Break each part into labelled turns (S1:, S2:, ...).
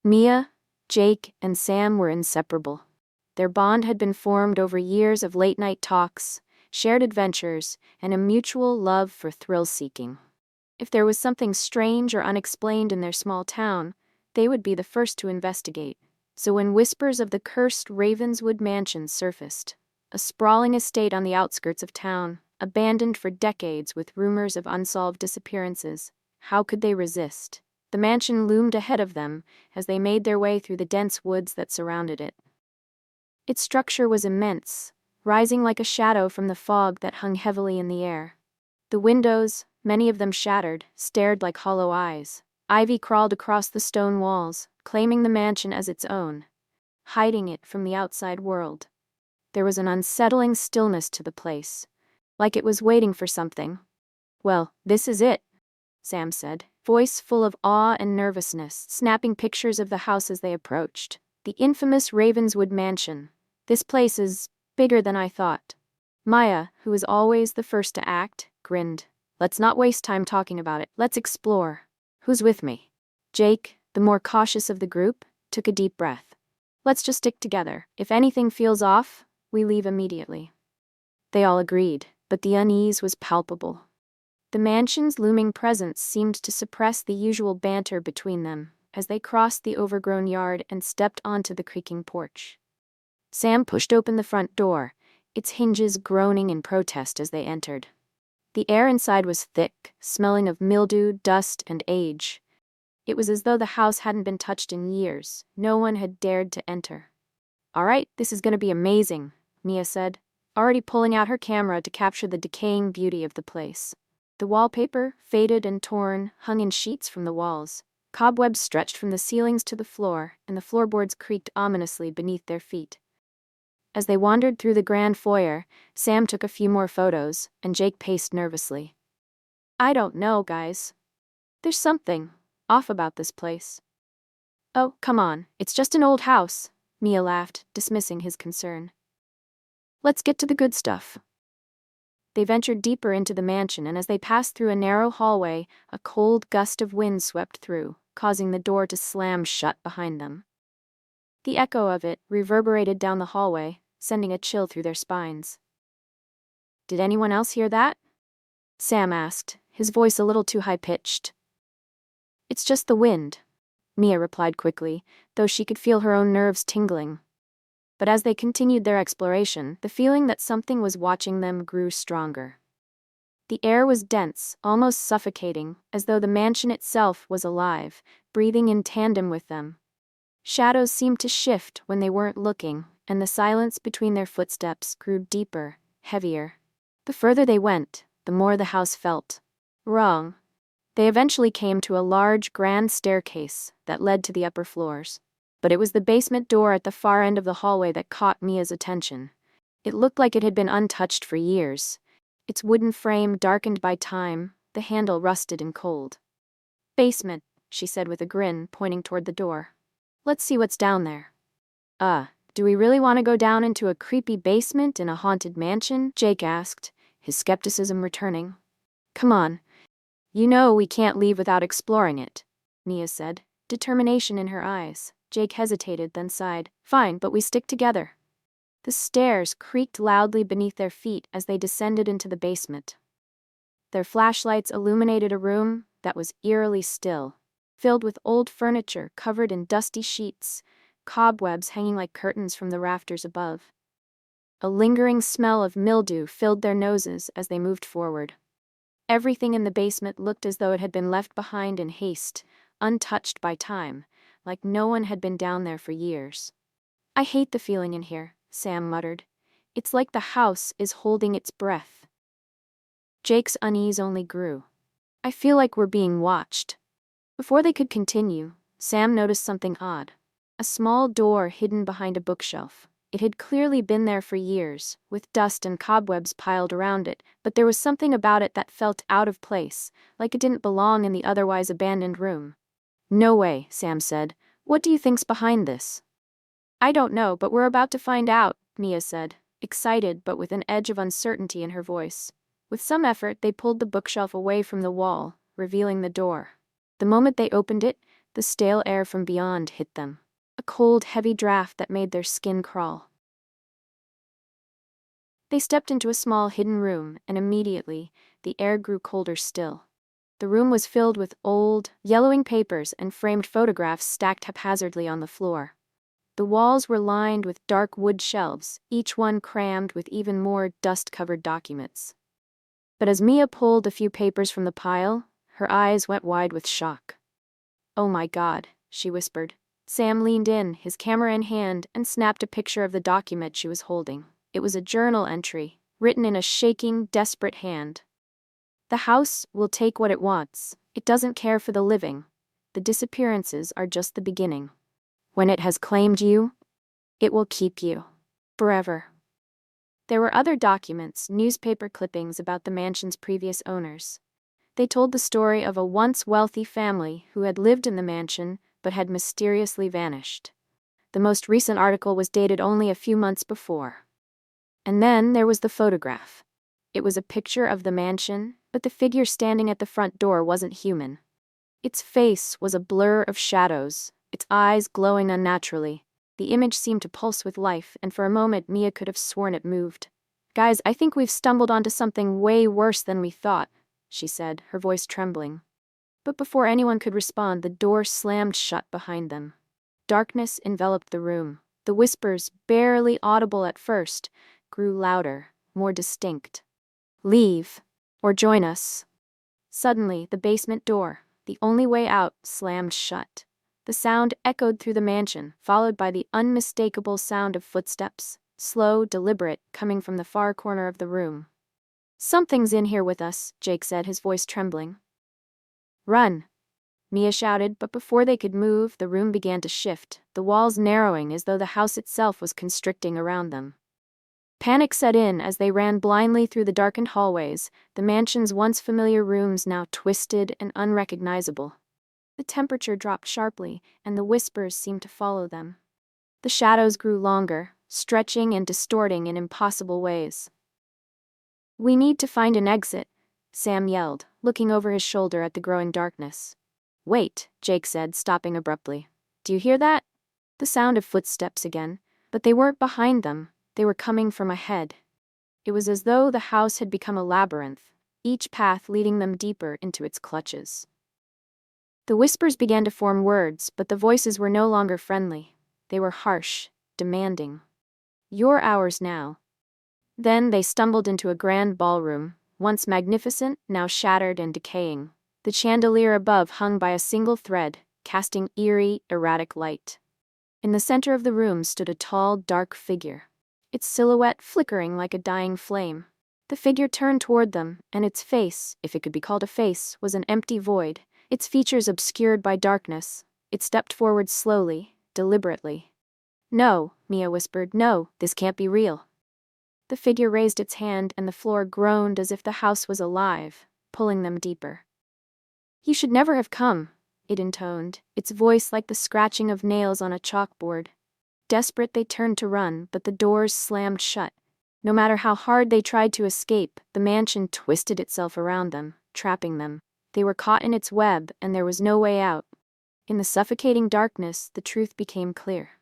S1: Mia, Jake, and Sam were inseparable. Their bond had been formed over years of late-night talks, shared adventures, and a mutual love for thrill-seeking. If there was something strange or unexplained in their small town, they would be the first to investigate. So when whispers of the cursed Ravenswood Mansion surfaced, a sprawling estate on the outskirts of town, abandoned for decades with rumors of unsolved disappearances, how could they resist? The mansion loomed ahead of them as they made their way through the dense woods that surrounded it. Its structure was immense, rising like a shadow from the fog that hung heavily in the air. The windows, many of them shattered, stared like hollow eyes. Ivy crawled across the stone walls, claiming the mansion as its own, hiding it from the outside world. There was an unsettling stillness to the place, like it was waiting for something. "Well, this is it," Sam said, voice full of awe and nervousness, snapping pictures of the house as they approached. "The infamous Ravenswood Mansion. This place is bigger than I thought." Maya, who was always the first to act, grinned. "Let's not waste time talking about it. Let's explore. Who's with me?" Jake, the more cautious of the group, took a deep breath. "Let's just stick together. If anything feels off, we leave immediately." They all agreed, but the unease was palpable. The mansion's looming presence seemed to suppress the usual banter between them as they crossed the overgrown yard and stepped onto the creaking porch. Sam pushed open the front door, its hinges groaning in protest as they entered. The air inside was thick, smelling of mildew, dust, and age. It was as though the house hadn't been touched in years. No one had dared to enter. "All right, this is going to be amazing," Mia said, already pulling out her camera to capture the decaying beauty of the place. The wallpaper, faded and torn, hung in sheets from the walls. Cobwebs stretched from the ceilings to the floor, and the floorboards creaked ominously beneath their feet. As they wandered through the grand foyer, Sam took a few more photos, and Jake paced nervously. "I don't know, guys. There's something off about this place." "Oh, come on, it's just an old house," Mia laughed, dismissing his concern. "Let's get to the good stuff." They ventured deeper into the mansion, and as they passed through a narrow hallway, a cold gust of wind swept through, causing the door to slam shut behind them. The echo of it reverberated down the hallway, sending a chill through their spines. "Did anyone else hear that?" Sam asked, his voice a little too high-pitched. "It's just the wind," Mia replied quickly, though she could feel her own nerves tingling. But as they continued their exploration, the feeling that something was watching them grew stronger. The air was dense, almost suffocating, as though the mansion itself was alive, breathing in tandem with them. Shadows seemed to shift when they weren't looking, and the silence between their footsteps grew deeper, heavier. The further they went, the more the house felt wrong. They eventually came to a large, grand staircase that led to the upper floors. But it was the basement door at the far end of the hallway that caught Mia's attention. It looked like it had been untouched for years, its wooden frame darkened by time, the handle rusted and cold. "Basement," she said with a grin, pointing toward the door. "Let's see what's down there." Do we really want to go down into a creepy basement in a haunted mansion?" Jake asked, his skepticism returning. "Come on. You know we can't leave without exploring it," Mia said, determination in her eyes. Jake hesitated, then sighed. "Fine, but we stick together." The stairs creaked loudly beneath their feet as they descended into the basement. Their flashlights illuminated a room that was eerily still, filled with old furniture covered in dusty sheets, cobwebs hanging like curtains from the rafters above. A lingering smell of mildew filled their noses as they moved forward. Everything in the basement looked as though it had been left behind in haste, untouched by time, like no one had been down there for years. "I hate the feeling in here," Sam muttered. "It's like the house is holding its breath." Jake's unease only grew. "I feel like we're being watched." Before they could continue, Sam noticed something odd. A small door hidden behind a bookshelf. It had clearly been there for years, with dust and cobwebs piled around it, but there was something about it that felt out of place, like it didn't belong in the otherwise abandoned room. "No way," Sam said. "What do you think's behind this?" "I don't know, but we're about to find out," Mia said, excited but with an edge of uncertainty in her voice. With some effort, they pulled the bookshelf away from the wall, revealing the door. The moment they opened it, The stale air from beyond hit them. A cold, heavy draft that made their skin crawl. They stepped into a small hidden room, and immediately, the air grew colder still. The room was filled with old, yellowing papers and framed photographs stacked haphazardly on the floor. The walls were lined with dark wood shelves, each one crammed with even more dust-covered documents. But as Mia pulled a few papers from the pile, her eyes went wide with shock. "Oh my God," she whispered. Sam leaned in, his camera in hand, and snapped a picture of the document she was holding. It was a journal entry, written in a shaking, desperate hand. "The house will take what it wants. It doesn't care for the living. The disappearances are just the beginning. When it has claimed you, it will keep you. Forever." There were other documents, newspaper clippings about the mansion's previous owners. They told the story of a once wealthy family who had lived in the mansion but had mysteriously vanished. The most recent article was dated only a few months before. And then there was the photograph. It was a picture of the mansion, but the figure standing at the front door wasn't human. Its face was a blur of shadows, its eyes glowing unnaturally. The image seemed to pulse with life, and for a moment Mia could have sworn it moved. "Guys, I think we've stumbled onto something way worse than we thought," she said, her voice trembling. But before anyone could respond, the door slammed shut behind them. Darkness enveloped the room. The whispers, barely audible at first, grew louder, more distinct. "Leave, or join us." Suddenly, the basement door, the only way out, slammed shut. The sound echoed through the mansion, followed by the unmistakable sound of footsteps, slow, deliberate, coming from the far corner of the room. "Something's in here with us," Jake said, his voice trembling. "Run," Mia shouted, but before they could move, the room began to shift, the walls narrowing as though the house itself was constricting around them. Panic set in as they ran blindly through the darkened hallways, the mansion's once familiar rooms now twisted and unrecognizable. The temperature dropped sharply, and the whispers seemed to follow them. The shadows grew longer, stretching and distorting in impossible ways. "We need to find an exit," Sam yelled, looking over his shoulder at the growing darkness. "Wait," Jake said, stopping abruptly. "Do you hear that?" The sound of footsteps again, but they weren't behind them, they were coming from ahead. It was as though the house had become a labyrinth, each path leading them deeper into its clutches. The whispers began to form words, but the voices were no longer friendly. They were harsh, demanding. "You're ours now." Then they stumbled into a grand ballroom, once magnificent, now shattered and decaying. The chandelier above hung by a single thread, casting eerie, erratic light. In the center of the room stood a tall, dark figure, its silhouette flickering like a dying flame. The figure turned toward them, and its face, if it could be called a face, was an empty void, its features obscured by darkness. It stepped forward slowly, deliberately. "No," Mia whispered, "no, this can't be real." The figure raised its hand, and the floor groaned as if the house was alive, pulling them deeper. "You should never have come," it intoned, its voice like the scratching of nails on a chalkboard. Desperate, they turned to run, but the doors slammed shut. No matter how hard they tried to escape, the mansion twisted itself around them, trapping them. They were caught in its web, and there was no way out. In the suffocating darkness, the truth became clear.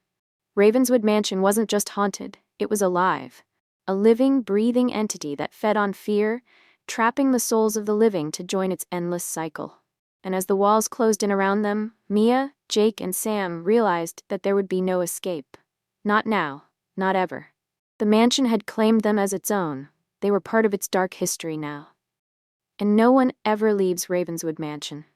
S1: Ravenswood Mansion wasn't just haunted, it was alive. A living, breathing entity that fed on fear, trapping the souls of the living to join its endless cycle. And as the walls closed in around them, Mia, Jake, and Sam realized that there would be no escape. Not now, not ever. The mansion had claimed them as its own. They were part of its dark history now. And no one ever leaves Ravenswood Mansion.